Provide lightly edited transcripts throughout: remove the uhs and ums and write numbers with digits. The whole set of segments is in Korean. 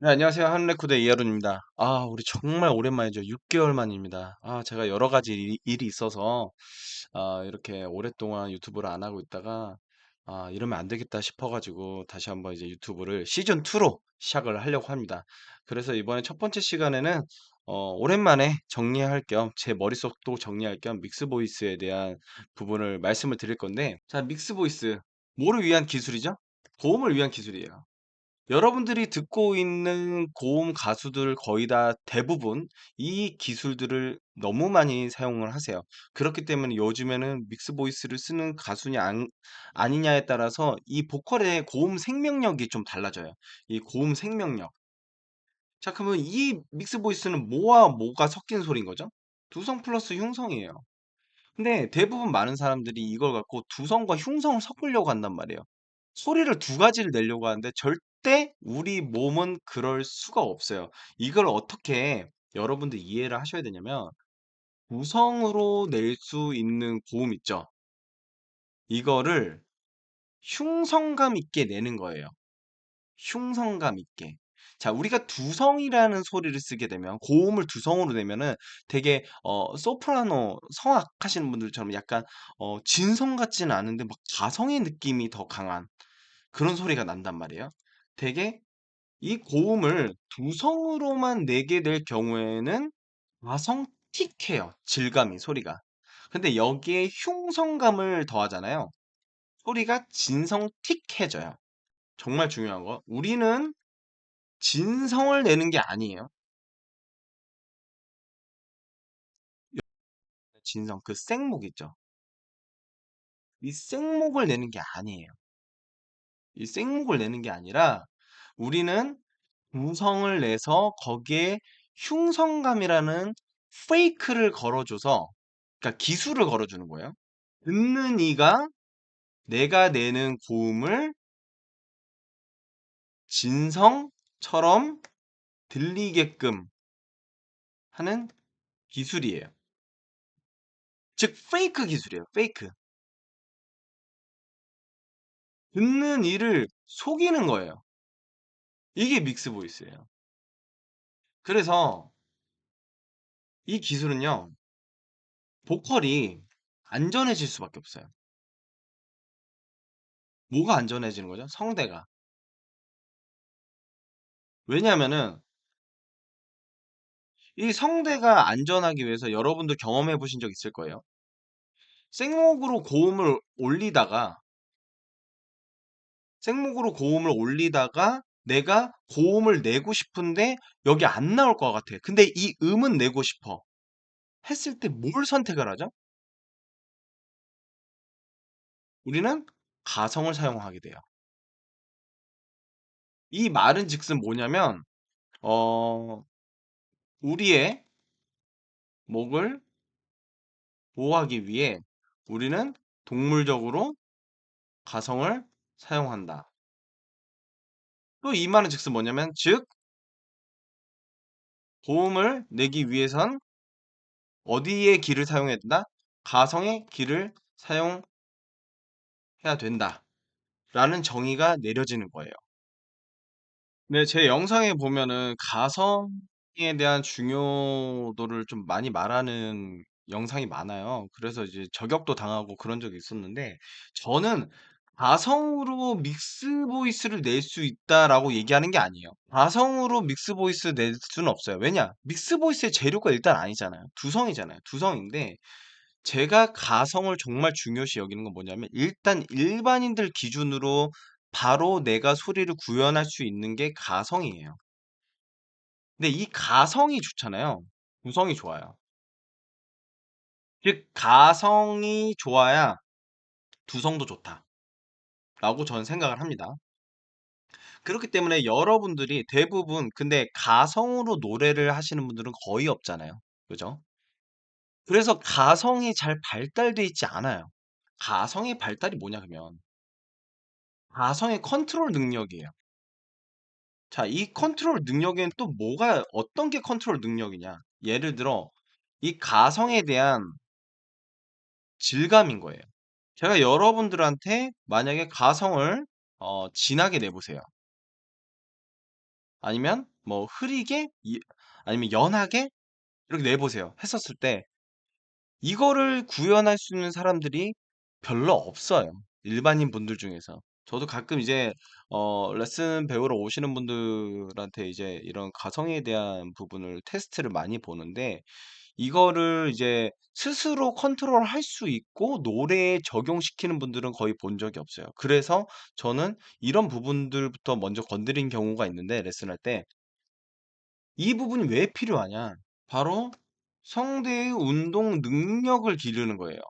네, 안녕하세요. 한레코드 이하론입니다. 우리 정말 오랜만이죠. 6개월 만입니다. 제가 여러 가지 일이 있어서, 이렇게 오랫동안 유튜브를 안 하고 있다가, 이러면 안 되겠다 싶어가지고, 다시 한번 이제 유튜브를 시즌2로 시작을 하려고 합니다. 그래서 이번에 첫 번째 시간에는, 오랜만에 정리할 겸, 제 머릿속도 정리할 겸, 믹스보이스에 대한 부분을 말씀을 드릴 건데, 자, 믹스보이스. 뭐를 위한 기술이죠? 고음을 위한 기술이에요. 여러분들이 듣고 있는 고음 가수들 거의 다 대부분 이 기술들을 너무 많이 사용을 하세요. 그렇기 때문에 요즘에는 믹스 보이스를 쓰는 가수냐 아니냐에 따라서 이 보컬의 고음 생명력이 좀 달라져요. 이 고음 생명력. 자, 그러면 이 믹스 보이스는 뭐와 뭐가 섞인 소리인 거죠? 두성 플러스 흉성이에요. 근데 대부분 많은 사람들이 이걸 갖고 두성과 흉성을 섞으려고 한단 말이에요. 소리를 두 가지를 내려고 하는데 절대 우리 몸은 그럴 수가 없어요. 이걸 어떻게 여러분들 이해를 하셔야 되냐면 구성으로 낼 수 있는 고음 있죠. 이거를 흉성감 있게 내는 거예요. 흉성감 있게. 자, 우리가 두성이라는 소리를 쓰게 되면 고음을 두성으로 내면은 되게 소프라노 성악 하시는 분들처럼 약간 진성 같지는 않은데 막 가성의 느낌이 더 강한 그런 소리가 난단 말이에요. 되게 이 고음을 두성으로만 내게 될 경우에는 가성틱해요. 질감이 소리가. 근데 여기에 흉성감을 더하잖아요. 소리가 진성틱해져요. 정말 중요한 거. 우리는 진성을 내는 게 아니에요. 진성, 그 생목 있죠. 이 생목을 내는 게 아니에요. 이 생목을 내는 게 아니라 우리는 구성을 내서 거기에 흉성감이라는 페이크를 걸어줘서, 그러니까 기술을 걸어주는 거예요. 듣는 이가 내가 내는 고음을 진성처럼 들리게끔 하는 기술이에요. 즉, 페이크 기술이에요. 페이크. 듣는 이를 속이는 거예요. 이게 믹스 보이스예요. 그래서 이 기술은요, 보컬이 안전해질 수밖에 없어요. 뭐가 안전해지는 거죠? 성대가. 왜냐하면은 이 성대가 안전하기 위해서 여러분도 경험해 보신 적 있을 거예요. 생목으로 고음을 올리다가 내가 고음을 내고 싶은데 여기 안 나올 것 같아. 근데 이 음은 내고 싶어. 했을 때 뭘 선택을 하죠? 우리는 가성을 사용하게 돼요. 이 말은 즉슨 뭐냐면 어 우리의 목을 보호하기 위해 우리는 동물적으로 가성을 사용한다. 또 이 말은 즉슨 뭐냐면 즉 고음을 내기 위해선 어디에 기를 사용해야 된다? 가성의 기를 사용해야 된다. 라는 정의가 내려지는 거예요. 네, 제 영상에 보면은 가성에 대한 중요도를 좀 많이 말하는 영상이 많아요. 그래서 이제 저격도 당하고 그런 적이 있었는데, 저는 가성으로 믹스 보이스를 낼 수 있다라고 얘기하는 게 아니에요. 가성으로 믹스 보이스 낼 수는 없어요. 왜냐? 믹스 보이스의 재료가 일단 아니잖아요. 두성이잖아요. 두성인데, 제가 가성을 정말 중요시 여기는 건 뭐냐면 일단 일반인들 기준으로 바로 내가 소리를 구현할 수 있는 게 가성이에요. 근데 이 가성이 좋잖아요. 구성이 좋아요. 즉 가성이 좋아야 두성도 좋다라고 저는 생각을 합니다. 그렇기 때문에 여러분들이 대부분 근데 가성으로 노래를 하시는 분들은 거의 없잖아요. 그죠? 그래서 가성이 잘 발달돼 있지 않아요. 가성의 발달이 뭐냐 그러면 가성의 컨트롤 능력이에요. 자, 이 컨트롤 능력에는 또 뭐가 어떤 게 컨트롤 능력이냐? 예를 들어 이 가성에 대한 질감인 거예요. 제가 여러분들한테 만약에 가성을 진하게 내보세요. 아니면 뭐 흐리게 아니면 연하게 이렇게 내보세요 했었을 때 이거를 구현할 수 있는 사람들이 별로 없어요. 일반인 분들 중에서. 저도 가끔 이제 레슨 배우러 오시는 분들한테 이제 이런 가성에 대한 부분을 테스트를 많이 보는데 이거를 이제 스스로 컨트롤할 수 있고 노래에 적용시키는 분들은 거의 본 적이 없어요. 그래서 저는 이런 부분들부터 먼저 건드린 경우가 있는데 레슨할 때 이 부분이 왜 필요하냐? 바로 성대의 운동 능력을 기르는 거예요.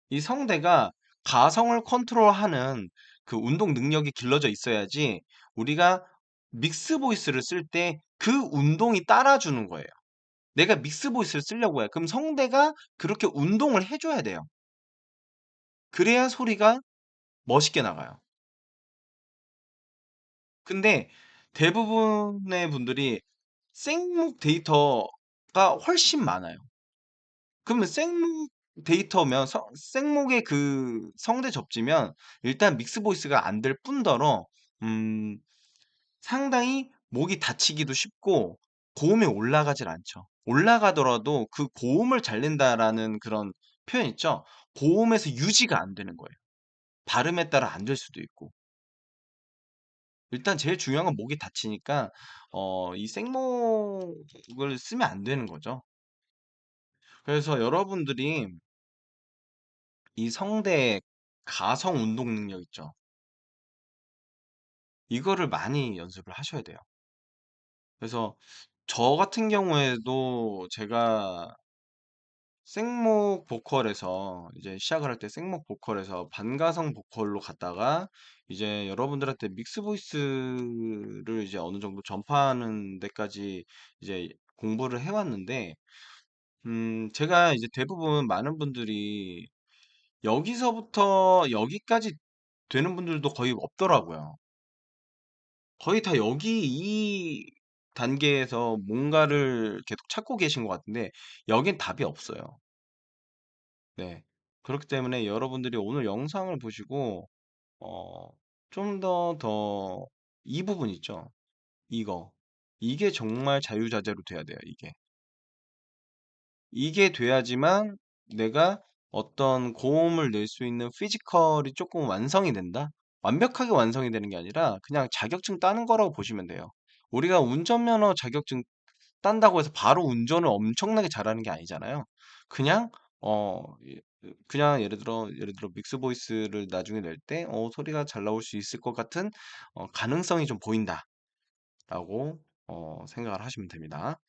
이 성대가 가성을 컨트롤하는 그 운동 능력이 길러져 있어야지 우리가 믹스 보이스를 쓸 때 그 운동이 따라주는 거예요. 내가 믹스 보이스를 쓰려고 해요. 그럼 성대가 그렇게 운동을 해줘야 돼요. 그래야 소리가 멋있게 나가요. 근데 대부분의 분들이 생목 데이터가 훨씬 많아요. 그러면 생목 데이터면 생목의 그 성대 접지면 일단 믹스 보이스가 안 될 뿐더러 음, 상당히 목이 다치기도 쉽고 고음이 올라가질 않죠. 올라가더라도 그 고음을 잘 낸다라는 그런 표현 있죠. 고음에서 유지가 안 되는 거예요. 발음에 따라 안 될 수도 있고. 일단 제일 중요한 건 목이 다치니까 이 생목을 쓰면 안 되는 거죠. 그래서 여러분들이 이 성대 가성 운동 능력 있죠. 이거를 많이 연습을 하셔야 돼요. 그래서 저 같은 경우에도 제가 생목 보컬에서 이제 시작을 할 때 생목 보컬에서 반가성 보컬로 갔다가 이제 여러분들한테 믹스 보이스를 이제 어느 정도 전파하는 데까지 이제 공부를 해왔는데, 제가 이제 대부분 많은 분들이 여기서부터 여기까지 되는 분들도 거의 없더라고요. 거의 다 여기 이 단계에서 뭔가를 계속 찾고 계신 것 같은데, 여긴 답이 없어요. 네. 그렇기 때문에 여러분들이 오늘 영상을 보시고, 어, 좀 더, 이 부분 있죠? 이거. 이게 정말 자유자재로 돼야 돼요, 이게. 이게 돼야지만 내가 어떤 고음을 낼 수 있는 피지컬이 조금 완성이 된다? 완벽하게 완성이 되는 게 아니라 그냥 자격증 따는 거라고 보시면 돼요. 우리가 운전면허 자격증 딴다고 해서 바로 운전을 엄청나게 잘하는 게 아니잖아요. 그냥 그냥 예를 들어 믹스 보이스를 나중에 낼 때 소리가 잘 나올 수 있을 것 같은 가능성이 좀 보인다라고 생각을 하시면 됩니다.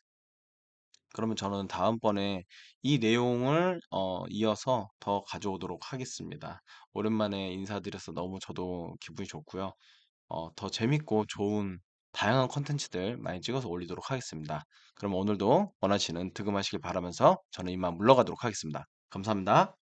그러면 저는 다음번에 이 내용을 이어서 더 가져오도록 하겠습니다. 오랜만에 인사드려서 너무 저도 기분이 좋고요. 더 재밌고 좋은 다양한 컨텐츠들 많이 찍어서 올리도록 하겠습니다. 그럼 오늘도 원하시는 득음하시길 바라면서 저는 이만 물러가도록 하겠습니다. 감사합니다.